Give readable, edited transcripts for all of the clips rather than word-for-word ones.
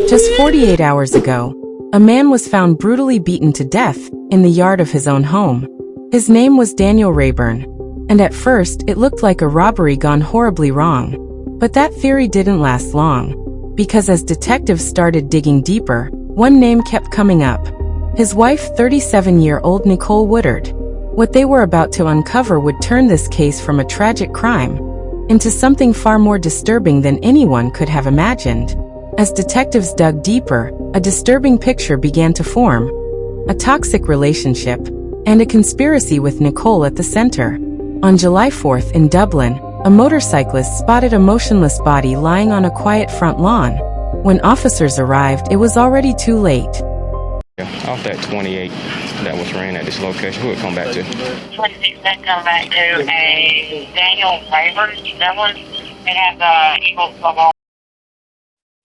Just 48 hours ago, a man was found brutally beaten to death in the yard of his own home. His name was Daniel Raburn, and at first it looked like a robbery gone horribly wrong. But that theory didn't last long, because as detectives started digging deeper, one name kept coming up. His wife, 37-year-old Nicole Woodard. What they were about to uncover would turn this case from a tragic crime into something far more disturbing than anyone could have imagined. As detectives dug deeper, a disturbing picture began to form. A toxic relationship, and a conspiracy with Nicole at the center. On July 4th in Dublin, a motorcyclist spotted a motionless body lying on a quiet front lawn. When officers arrived, it was already too late. Off that 28 that was ran at this location, who would come back to? 26 that come back to a Daniel Raburn. That one, it has Eagle Club.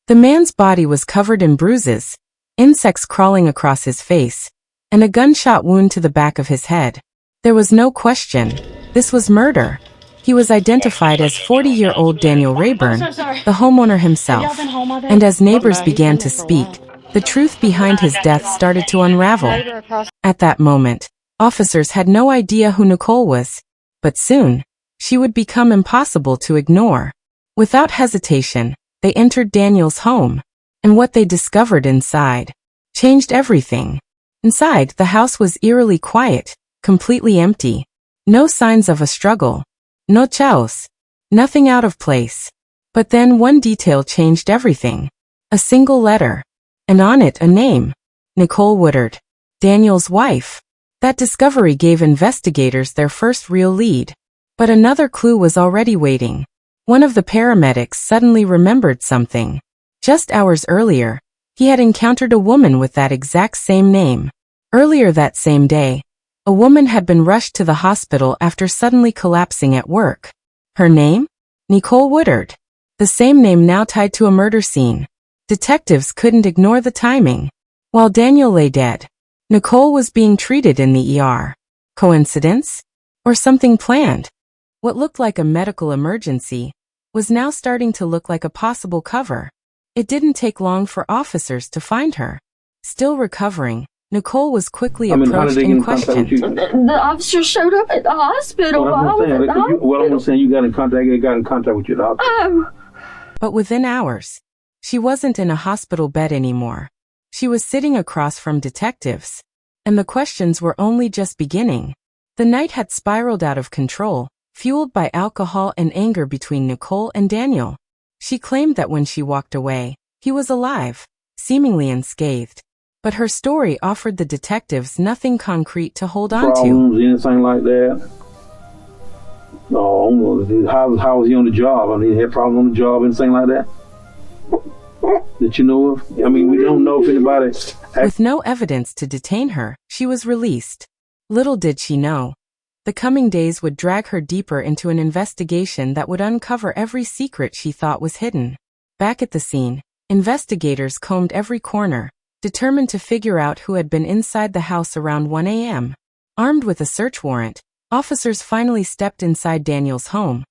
The man's body was covered in bruises, insects crawling across his face, and a gunshot wound to the back of his head. There was no question. This was murder. He was identified as 40-year-old Daniel Raburn, the homeowner himself. And as neighbors began to speak, the truth behind his death started to unravel. At that moment, officers had no idea who Nicole was. But soon, she would become impossible to ignore. Without hesitation, they entered Daniel's home, and what they discovered inside changed everything. Inside, the house was eerily quiet, completely empty. No signs of a struggle. No chaos. Nothing out of place. But then one detail changed everything. A single letter. And on it a name. Nicole Woodard. Daniel's wife. That discovery gave investigators their first real lead. But another clue was already waiting. One of the paramedics suddenly remembered something. Just hours earlier, he had encountered a woman with that exact same name. Earlier that same day, a woman had been rushed to the hospital after suddenly collapsing at work. Her name? Nicole Woodard. The same name now tied to a murder scene. Detectives couldn't ignore the timing. While Daniel lay dead, Nicole was being treated in the ER. Coincidence? Or something planned? What looked like a medical emergency was now starting to look like a possible cover. It didn't take long for officers to find her. Still recovering, Nicole was quickly approached and questioned. The officer showed up at the hospital. I'm saying you got in contact with your doctor. But within hours, she wasn't in a hospital bed anymore. She was sitting across from detectives. And the questions were only just beginning. The night had spiraled out of control, fueled by alcohol and anger between Nicole and Daniel. She claimed that when she walked away, he was alive, seemingly unscathed. But her story offered the detectives nothing concrete to hold on to. Problems, anything like that? No, how was he on the job? I mean, he had problems on the job, anything like that? That you know of? I mean, we don't know if anybody... With no evidence to detain her, she was released. Little did she know. The coming days would drag her deeper into an investigation that would uncover every secret she thought was hidden. Back at the scene, investigators combed every corner, determined to figure out who had been inside the house around 1 a.m. Armed with a search warrant, officers finally stepped inside Daniel's home,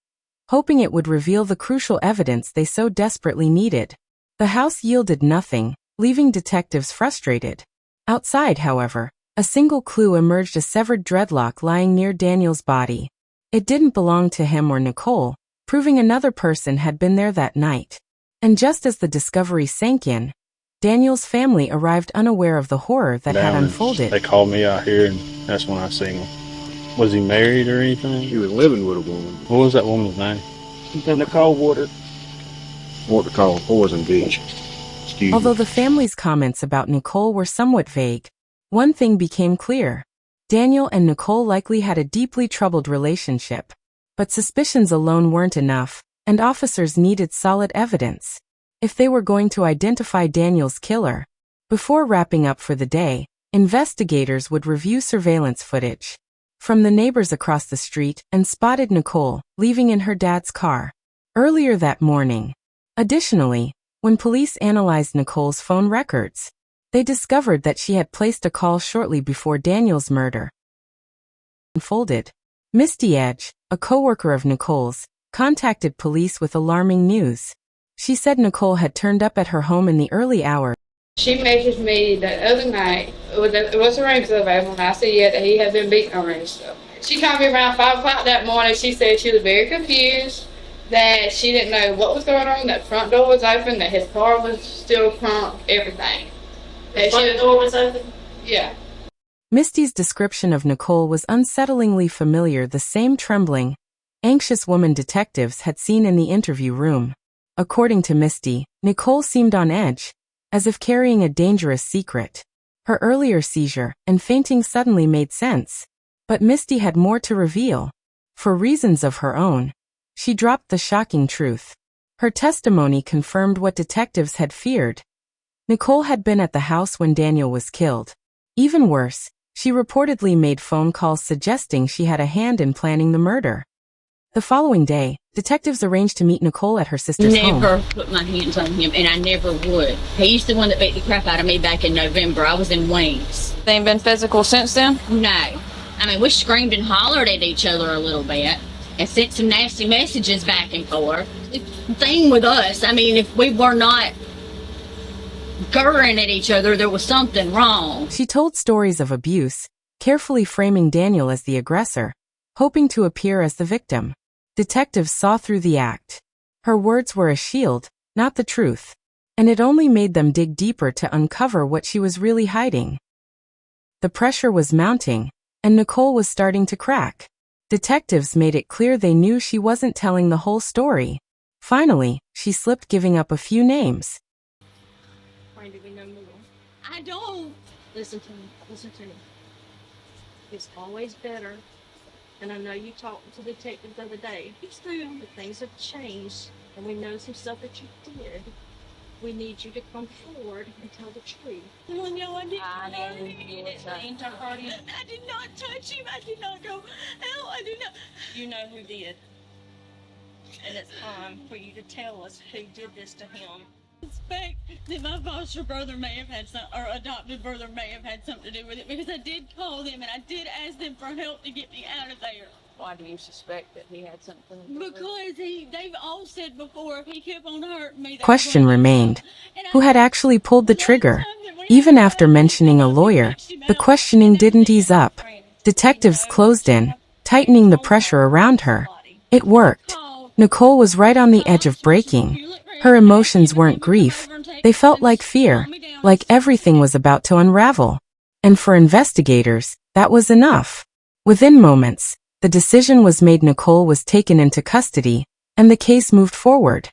hoping it would reveal the crucial evidence they so desperately needed. The house yielded nothing, leaving detectives frustrated. Outside, however, a single clue emerged: a severed dreadlock lying near Daniel's body. It didn't belong to him or Nicole, proving another person had been there that night. And just as the discovery sank in, Daniel's family arrived unaware of the horror that had unfolded. They called me out here, and that's when I seen him. Was he married or anything? He was living with a woman. What was that woman's name? Nicole Woodard. What to call Poison Beach. Although the family's comments about Nicole were somewhat vague, one thing became clear. Daniel and Nicole likely had a deeply troubled relationship. But suspicions alone weren't enough, and officers needed solid evidence if they were going to identify Daniel's killer. Before wrapping up for the day, investigators would review surveillance footage from the neighbors across the street and spotted Nicole leaving in her dad's car earlier that morning. Additionally, when police analyzed Nicole's phone records, they discovered that she had placed a call shortly before Daniel's murder unfolded. Misty Edge, a coworker of Nicole's, contacted police with alarming news. She said Nicole had turned up at her home in the early hours. She messaged me the other night. Was the ring still available? And I said, yeah, that he had been beaten already. So she called me around 5 o'clock that morning. She said she was very confused, that she didn't know what was going on, that front door was open, that his car was still crunk, everything. The front door was open? Yeah. Misty's description of Nicole was unsettlingly familiar, the same trembling, anxious woman detectives had seen in the interview room. According to Misty, Nicole seemed on edge, as if carrying a dangerous secret. Her earlier seizure and fainting suddenly made sense. But Misty had more to reveal. For reasons of her own, she dropped the shocking truth. Her testimony confirmed what detectives had feared. Nicole had been at the house when Daniel was killed. Even worse, she reportedly made phone calls suggesting she had a hand in planning the murder. The following day, detectives arranged to meet Nicole at her sister's home. Never put my hands on him, and I never would. He's the one that beat the crap out of me back in November. I was in wings. They ain't been physical since then? No. I mean, we screamed and hollered at each other a little bit and sent some nasty messages back and forth. The thing with us, I mean, if we were not gurring at each other, there was something wrong. She told stories of abuse, carefully framing Daniel as the aggressor, hoping to appear as the victim. Detectives saw through the act. Her words were a shield, not the truth, and it only made them dig deeper to uncover what she was really hiding. The pressure was mounting, and Nicole was starting to crack. Detectives made it clear they knew she wasn't telling the whole story. Finally, she slipped, giving up a few names. I don't. Listen to me. Listen to me. It's always better. And I know you talked to the detective the other day. It's true. But things have changed. And we know some stuff that you did. We need you to come forward and tell the truth. Well, no, I didn't. I did not touch him. I did not go. Hell, I did not. You know who did. And it's time for you to tell us who did this to him. I suspect that my foster brother may have had or adopted brother may have had something to do with it, because I did call them and I did ask them for help to get me out of there. Why do you suspect that he had something to do with it? Because they've all said before, if he kept on hurting me. Question remained. Who had actually pulled the trigger? Even after mentioning a lawyer, the questioning didn't ease up. Detectives closed in, tightening the pressure around her. It worked. Nicole was right on the edge of breaking. Her emotions weren't grief. They felt like fear, like everything was about to unravel. And for investigators, that was enough. Within moments, the decision was made. Nicole was taken into custody, and the case moved forward.